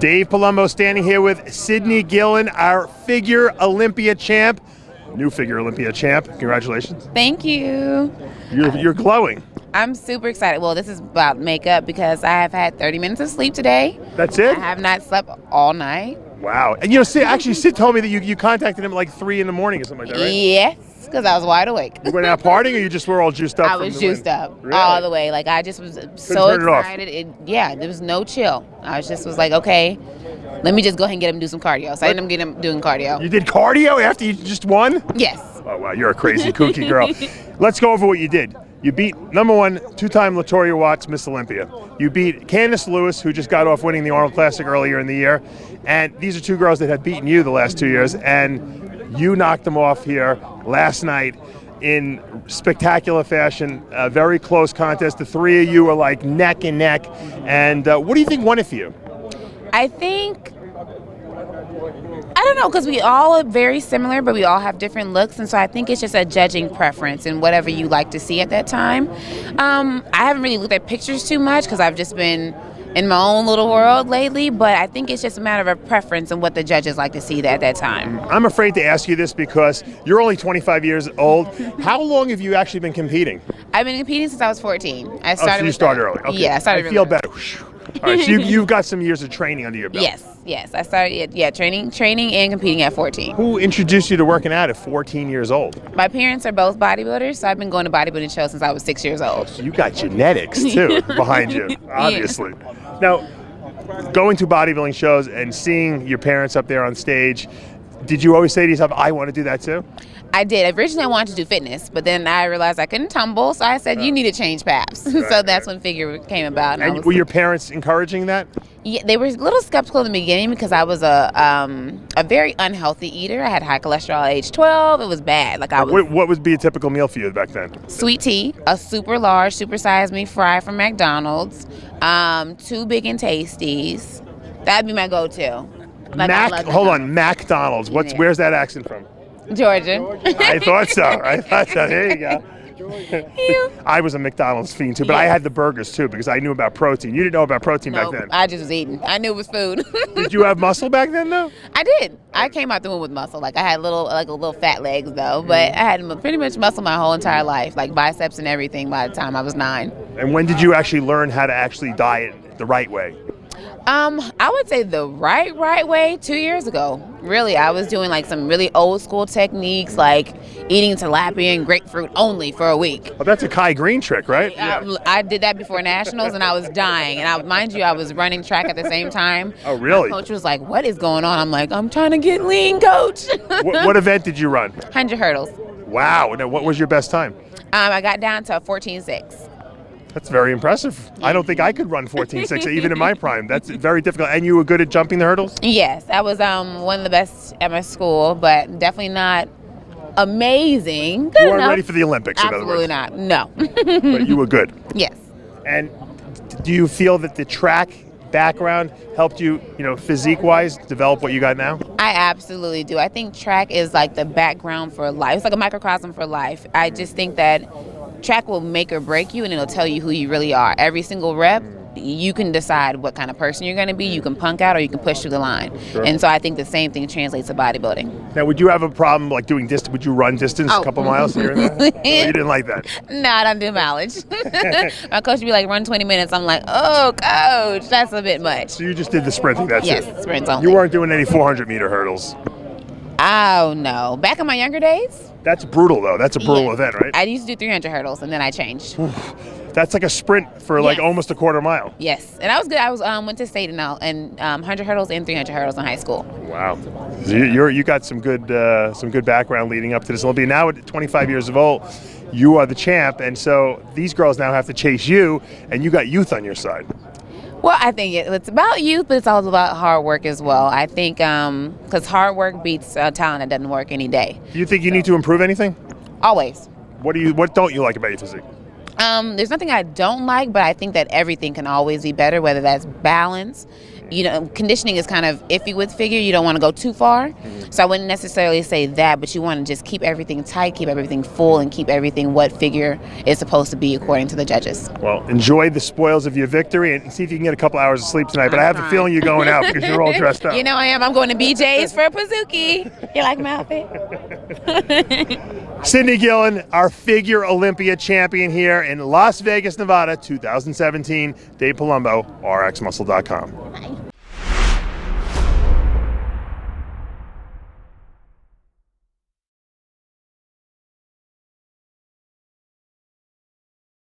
Dave Palumbo standing here with Cydney Gillon, our figure Olympia champ. New figure Olympia champ. Congratulations. Thank you. You're glowing. I'm super excited. Well, this is about makeup because I have had 30 minutes of sleep today. That's it? I have not slept all night. Wow. And Sid told me that you contacted him at like 3 in the morning or something like that, right? Yes, because I was wide awake. You went out partying or you just were all juiced up? I was juiced up all the way. Like I just was so excited. There was no chill. I was like, okay, let me just go ahead and get him to do some cardio. So I ended up doing cardio. You did cardio after you just won? Yes. Oh, wow. You're a crazy, kooky girl. Let's go over what you did. You beat, number one, two-time Latorya Watts Miss Olympia. You beat Candice Lewis, who just got off winning the Arnold Classic earlier in the year. And these are two girls that have beaten you the last 2 years. And you knocked them off here last night in spectacular fashion. A very close contest. The three of you are like neck and neck. And what do you think won it for you? I don't know, because we all are very similar, but we all have different looks, and so I think it's just a judging preference and whatever you like to see at that time. I haven't really looked at pictures too much because I've just been in my own little world lately, but I think it's just a matter of preference and what the judges like to see at that time. I'm afraid to ask you this because you're only 25 years old. How long have you actually been competing? I've been competing since I was 14. So you started early. Okay. Yeah, I started I feel better. All right, so you've got some years of training under your belt. Yes. I started training and competing at 14. Who introduced you to working out at 14 years old? My parents are both bodybuilders, so I've been going to bodybuilding shows since I was 6 years old. So you got genetics too behind you, obviously. Now, going to bodybuilding shows and seeing your parents up there on stage, did you always say to yourself, I want to do that too? I did. Originally, I wanted to do fitness, but then I realized I couldn't tumble, so I said, you need to change paths. So that's when figure came about. And were your parents encouraging that? Yeah, they were a little skeptical in the beginning because I was a very unhealthy eater. I had high cholesterol at age 12. It was bad. What would be a typical meal for you back then? Sweet tea, a super large, super size me fry from McDonald's, 2 Big and Tasties. That'd be my go-to. Hold on, McDonald's. Where's that accent from? Georgia. I thought so. There you go. I was a McDonald's fiend too, but I had the burgers too because I knew about protein. You didn't know about protein back then. I just was eating. I knew it was food. Did you have muscle back then though? I did. I came out the womb with muscle. Like I had little fat legs though, but I had pretty much muscle my whole entire life, like biceps and everything by the time I was 9. And when did you actually learn how to actually diet the right way? I would say the right way 2 years ago. Really, I was doing like some really old school techniques, like eating tilapia and grapefruit only for a week. Oh, that's a Kai Green trick, right? I did that before nationals, and I was dying. And mind you, I was running track at the same time. Oh, really? My coach was like, "What is going on?" I'm like, "I'm trying to get lean, coach." What event did you run? 100 hurdles. Wow. Now, what was your best time? I got down to 14.6. That's very impressive. I don't think I could run 14.6 even in my prime. That's very difficult. And you were good at jumping the hurdles? Yes, I was one of the best at my school, but definitely not amazing. You weren't ready for the Olympics, in other words. Absolutely not. No. But you were good. Yes. And do you feel that the track background helped you, physique-wise, develop what you got now? I absolutely do. I think track is like the background for life. It's like a microcosm for life. I just think that track will make or break you, and it'll tell you who you really are. Every single rep, you can decide what kind of person you're going to be. You can punk out or you can push through the line. Sure. And so I think the same thing translates to bodybuilding. Now, would you have a problem like doing distance? Would you run distance a couple miles here and there? No, you didn't like that? No, I don't do mileage. My coach would be like, run 20 minutes. I'm like, oh, coach, that's a bit much. So you just did the sprinting, that's it? Yes, sprints only. You weren't doing any 400-meter hurdles? Oh, no. Back in my younger days? That's brutal, though. That's a brutal event, right? I used to do 300 hurdles, and then I changed. That's like a sprint for like almost a quarter mile. Yes, and I was good. I was went to state and 100 hurdles and 300 hurdles in high school. Wow, so you got some good background leading up to this Olympia. Now at 25 years of old, you are the champ, and so these girls now have to chase you, and you got youth on your side. Well, I think it's about youth, but it's also about hard work as well. I think because hard work beats talent that doesn't work any day. Do you think you need to improve anything? Always. What don't you like about your physique? There's nothing I don't like, but I think that everything can always be better, whether that's balance, conditioning is kind of iffy with figure. You don't want to go too far. So I wouldn't necessarily say that, but you want to just keep everything tight, keep everything full, and keep everything what figure is supposed to be according to the judges. Well, enjoy the spoils of your victory and see if you can get a couple hours of sleep tonight. But I have a feeling you're going out because you're all dressed up. You know I am. I'm going to BJ's for a Pizookie. You like my outfit? Cydney Gillon, our figure Olympia champion here in Las Vegas, Nevada, 2017. Dave Palumbo, RXMuscle.com. Bye.